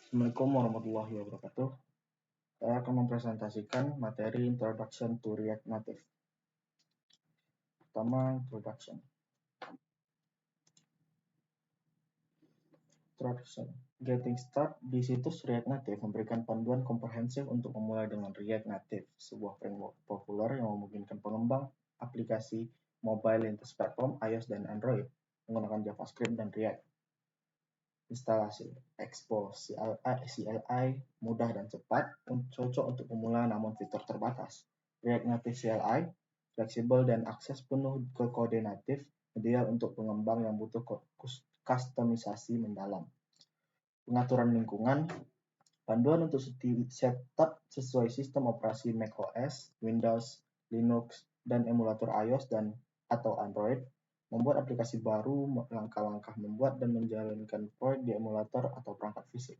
Assalamualaikum warahmatullahi wabarakatuh. Saya akan mempresentasikan materi Introduction to React Native. Pertama, Introduction. Getting Start di situs React Native memberikan panduan komprehensif untuk memulai dengan React Native, sebuah framework populer yang memungkinkan pengembang aplikasi mobile lintas platform iOS dan Android menggunakan JavaScript dan React. Instalasi Expo CLI mudah dan cepat, cocok untuk pemula namun fitur terbatas. React Native CLI fleksibel dan akses penuh ke kode natif, ideal untuk pengembang yang butuh kustomisasi mendalam. Pengaturan lingkungan, panduan untuk setup sesuai sistem operasi macOS, Windows, Linux, dan emulator iOS dan atau Android. Membuat aplikasi baru, langkah-langkah membuat dan menjalankan proyek di emulator atau perangkat fisik.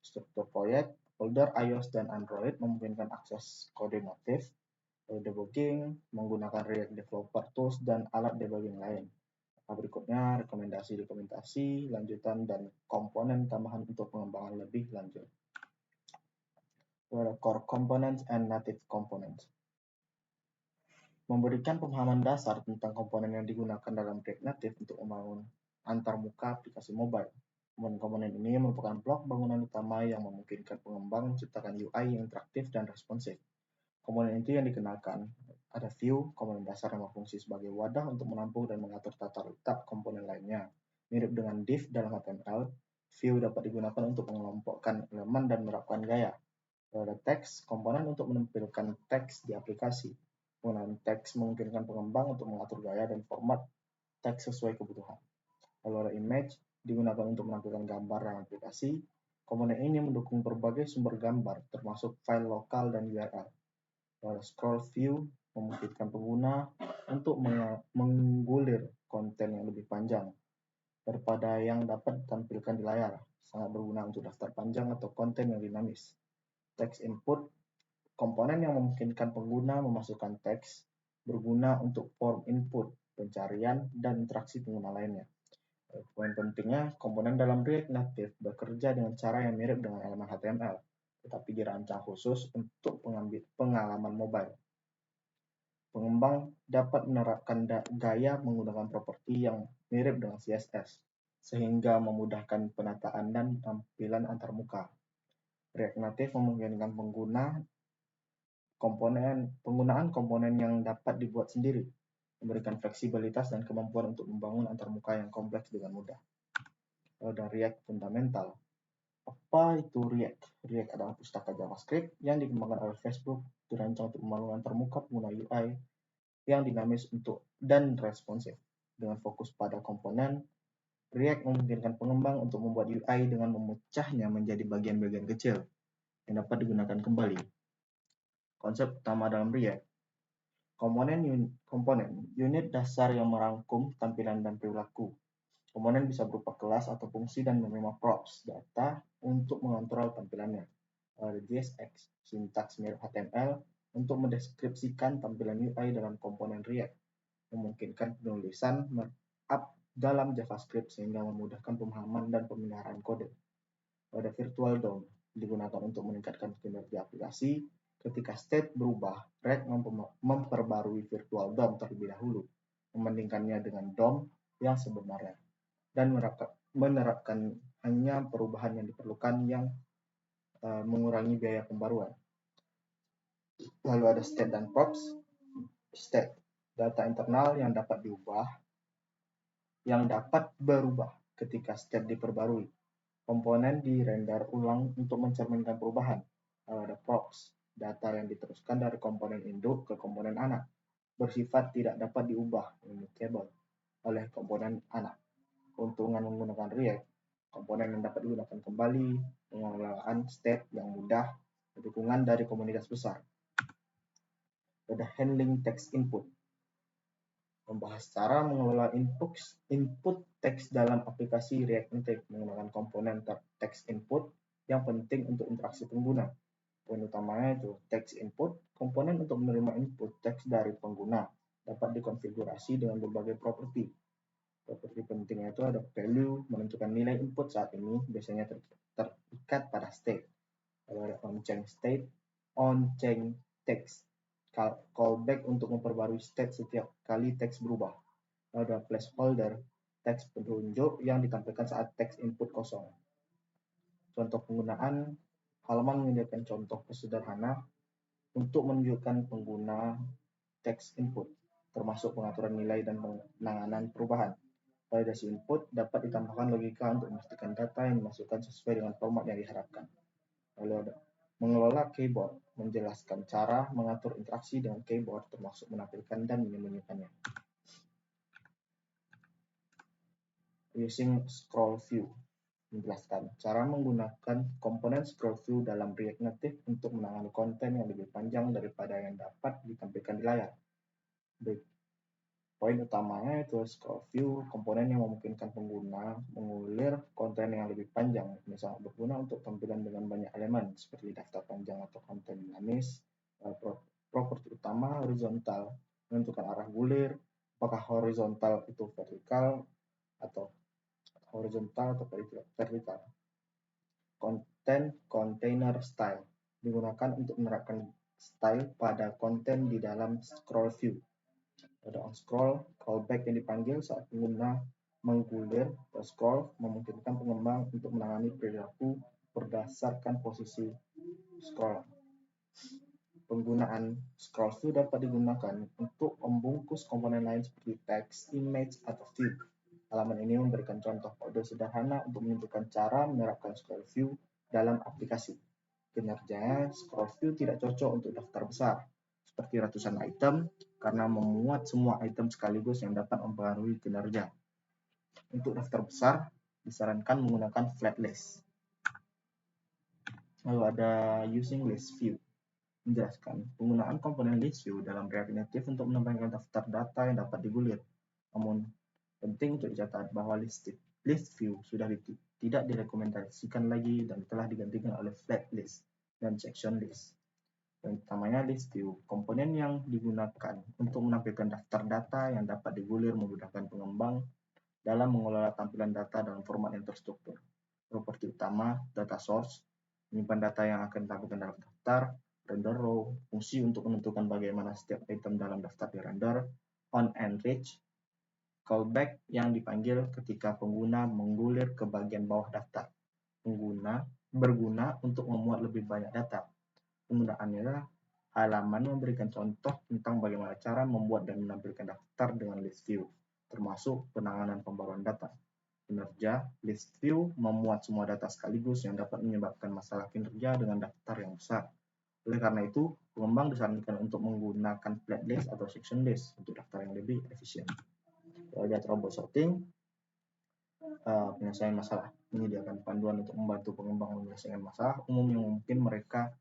Struktur proyek, folder iOS dan Android memungkinkan akses kode natif, debugging, menggunakan React Developer Tools dan alat debugging lain. Berikutnya rekomendasi, lanjutan, dan komponen tambahan untuk pengembangan lebih lanjut. Core Components and Native Components. Memberikan pemahaman dasar tentang komponen yang digunakan dalam React Native untuk membangun antarmuka aplikasi mobile. Komponen ini merupakan blok bangunan utama yang memungkinkan pengembang menciptakan UI yang interaktif dan responsif. Komponen itu yang dikenalkan ada view, komponen dasar yang berfungsi sebagai wadah untuk menampung dan mengatur tata letak komponen lainnya. Mirip dengan div dalam HTML, view dapat digunakan untuk mengelompokkan elemen dan menerapkan gaya. Ada teks, komponen untuk menampilkan teks di aplikasi. Penggunaan teks memungkinkan pengembang untuk mengatur gaya dan format teks sesuai kebutuhan. Lalu ada image, digunakan untuk menampilkan gambar dalam aplikasi. Komponen ini mendukung berbagai sumber gambar, termasuk file lokal dan URL. Lalu scroll view, memungkinkan pengguna untuk menggulir konten yang lebih panjang daripada yang dapat ditampilkan di layar. Sangat berguna untuk daftar panjang atau konten yang dinamis. Text input, komponen yang memungkinkan pengguna memasukkan teks, berguna untuk form input, pencarian, dan interaksi pengguna lainnya. Poin pentingnya, komponen dalam React Native bekerja dengan cara yang mirip dengan elemen HTML, tetapi dirancang khusus untuk pengalaman mobile. Pengembang dapat menerapkan gaya menggunakan properti yang mirip dengan CSS, sehingga memudahkan penataan dan tampilan antarmuka. React Native memungkinkan penggunaan komponen yang dapat dibuat sendiri, memberikan fleksibilitas dan kemampuan untuk membangun antarmuka yang kompleks dengan mudah. Dan React fundamental. Apa itu React? React adalah pustaka JavaScript yang dikembangkan oleh Facebook, dirancang untuk membangun antarmuka pengguna UI yang dinamis dan responsif. Dengan fokus pada komponen, React memungkinkan pengembang untuk membuat UI dengan memecahnya menjadi bagian-bagian kecil yang dapat digunakan kembali. Konsep utama dalam React, komponen unit dasar yang merangkum tampilan dan perilaku. Komponen bisa berupa kelas atau fungsi dan menerima props data untuk mengontrol tampilannya. JSX, sintaks mirip HTML untuk mendeskripsikan tampilan UI dalam komponen React, memungkinkan penulisan markup dalam JavaScript sehingga memudahkan pemahaman dan pemeliharaan kode. Ada virtual DOM, digunakan untuk meningkatkan kinerja aplikasi. Ketika state berubah, React memperbarui virtual DOM terlebih dahulu, membandingkannya dengan DOM yang sebenarnya, dan menerapkan hanya perubahan yang diperlukan yang mengurangi biaya pembaruan. Lalu ada state dan props. State, data internal yang dapat berubah ketika state diperbarui. Komponen di-render ulang untuk mencerminkan perubahan. Lalu ada props, data yang diteruskan dari komponen induk ke komponen anak, bersifat tidak dapat diubah immutable oleh komponen anak. Keuntungan menggunakan React, komponen yang dapat digunakan kembali, pengelolaan state yang mudah, dukungan dari komunitas besar. Ada handling text input, membahas cara mengelola input teks dalam aplikasi React Native menggunakan komponen text input yang penting untuk interaksi pengguna. Poin utamanya itu text input, komponen untuk menerima input teks dari pengguna, dapat dikonfigurasi dengan berbagai properti. Properti pentingnya itu ada value, menentukan nilai input saat ini, biasanya terikat pada state. Lalu ada on-chain state, on-chain text, callback untuk memperbarui state setiap kali teks berubah. Lalu ada placeholder, teks penunjuk yang ditampilkan saat teks input kosong. Contoh penggunaan, halaman menyediakan contoh sederhana untuk menunjukkan pengguna teks input, termasuk pengaturan nilai dan penanganan perubahan. Validasi input dapat ditambahkan logika untuk memastikan data yang dimasukkan sesuai dengan format yang diharapkan. Lalu ada mengelola keyboard, menjelaskan cara mengatur interaksi dengan keyboard termasuk menampilkan dan menyembunyikannya. Using scroll view, menjelaskan cara menggunakan komponen scroll view dalam React Native untuk menangani konten yang lebih panjang daripada yang dapat ditampilkan di layar. Poin utamanya itu scroll view, komponen yang memungkinkan pengguna mengulir konten yang lebih panjang, misalnya berguna untuk tampilan dengan banyak elemen seperti daftar panjang atau konten dinamis. Properti utama horizontal, menentukan arah gulir, apakah horizontal itu vertikal atau horizontal atau vertikal. Content container style, digunakan untuk menerapkan style pada konten di dalam scroll view. Ada on scroll, callback yang dipanggil saat pengguna menggulir atau scroll memungkinkan pengembang untuk menangani perilaku berdasarkan posisi scroll. Penggunaan scroll view dapat digunakan untuk membungkus komponen lain seperti text, image, atau view. Halaman ini memberikan contoh kode sederhana untuk menunjukkan cara menerapkan scroll view dalam aplikasi. Kinerjanya, scroll view tidak cocok untuk daftar besar, seperti ratusan item, karena memuat semua item sekaligus yang dapat mempengaruhi kinerja. Untuk daftar besar, disarankan menggunakan flat list. Lalu ada using list view, menjelaskan penggunaan komponen list view dalam React Native untuk menambahkan daftar data yang dapat digulir. Namun, penting untuk dicatat bahwa list view sudah tidak direkomendasikan lagi dan telah digantikan oleh flat list dan section list. Yang utamanya list view, komponen yang digunakan untuk menampilkan daftar data yang dapat digulir memudahkan pengembang dalam mengelola tampilan data dalam format yang terstruktur. Properti utama, data source, menyimpan data yang akan ditampilkan dalam daftar, render row, fungsi untuk menentukan bagaimana setiap item dalam daftar dirender, on and reach, callback yang dipanggil ketika pengguna menggulir ke bagian bawah daftar. Berguna untuk memuat lebih banyak data. Penggunaannya adalah halaman memberikan contoh tentang bagaimana cara membuat dan menampilkan daftar dengan list view, termasuk penanganan pembaruan data. Kinerja, list view memuat semua data sekaligus yang dapat menyebabkan masalah kinerja dengan daftar yang besar. Oleh karena itu, pengembang disarankan untuk menggunakan flat list atau section list untuk daftar yang lebih efisien. Ada troubleshooting, penyelesaian masalah, menyediakan panduan untuk membantu pengembang menyelesaikan masalah umum yang mungkin mereka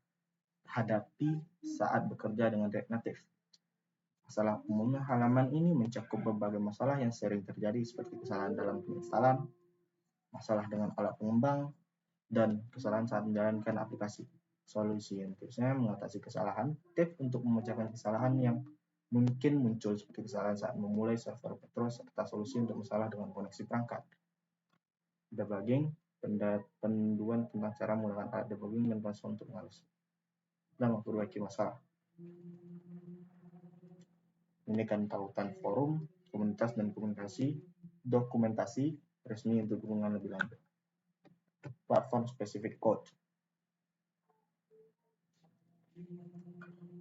hadapi saat bekerja dengan React Native. Masalah umumnya halaman ini mencakup berbagai masalah yang sering terjadi seperti kesalahan dalam penginstalan, masalah dengan alat pengembang, dan kesalahan saat menjalankan aplikasi. Solusi yang tipsnya mengatasi kesalahan, tips untuk memecahkan kesalahan yang mungkin muncul seperti kesalahan saat memulai server Petro serta solusi untuk masalah dengan koneksi perangkat. Debugging, panduan tentang cara menggunakan alat debugging dan konsol untuk menganalisis dan memperbaiki masalah. Ini kan tautan forum, komunitas dan dokumentasi resmi untuk dukungan lebih lanjut. Platform specific code.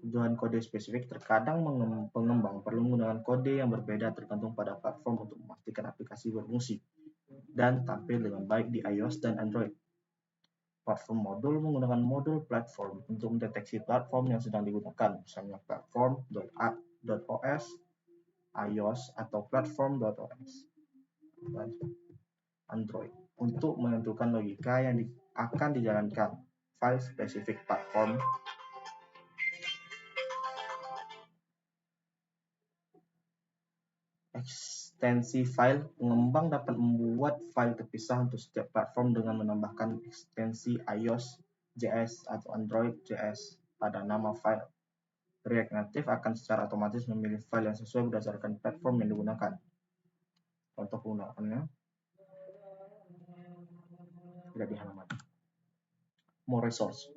Tujuan kode spesifik terkadang pengembang perlu menggunakan kode yang berbeda tergantung pada platform untuk memastikan aplikasi berfungsi dan tampil dengan baik di iOS dan Android. Platform modul menggunakan modul platform untuk mendeteksi platform yang sedang digunakan, misalnya platform.os, iOS, atau platform.os, Android, untuk menentukan logika yang akan dijalankan. File specific platform ekstensi file, pengembang dapat membuat file terpisah untuk setiap platform dengan menambahkan ekstensi iOS.js atau Android.js pada nama file. React Native akan secara otomatis memilih file yang sesuai berdasarkan platform yang digunakan. Contoh penggunaannya tidak di halaman. More resource.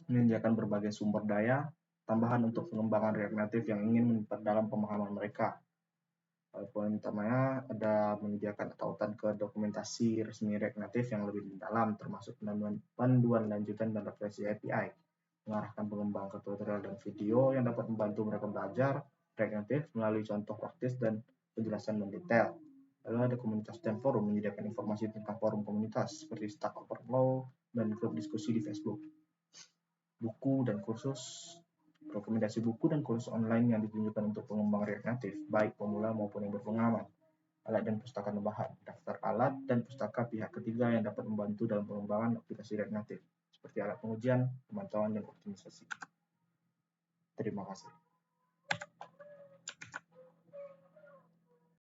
Menyediakan berbagai sumber daya tambahan untuk pengembangan React Native yang ingin memperdalam pemahaman mereka. Poin utamanya ada menyediakan tautan ke dokumentasi resmi React Native yang lebih mendalam, termasuk panduan lanjutan dan referensi API, mengarahkan pengembang ke tutorial dan video yang dapat membantu mereka belajar React Native melalui contoh praktis dan penjelasan mendetail. Lalu ada komunitas dan forum, menyediakan informasi tentang forum komunitas seperti Stack Overflow dan grup diskusi di Facebook. Buku dan kursus, rekomendasi buku dan kursus online yang ditunjukkan untuk pengembang React Native, baik pemula maupun yang berpengalaman. Alat dan pustaka tambahan, daftar alat dan pustaka pihak ketiga yang dapat membantu dalam pengembangan aplikasi React Native, seperti alat pengujian, pemantauan, dan optimisasi. Terima kasih.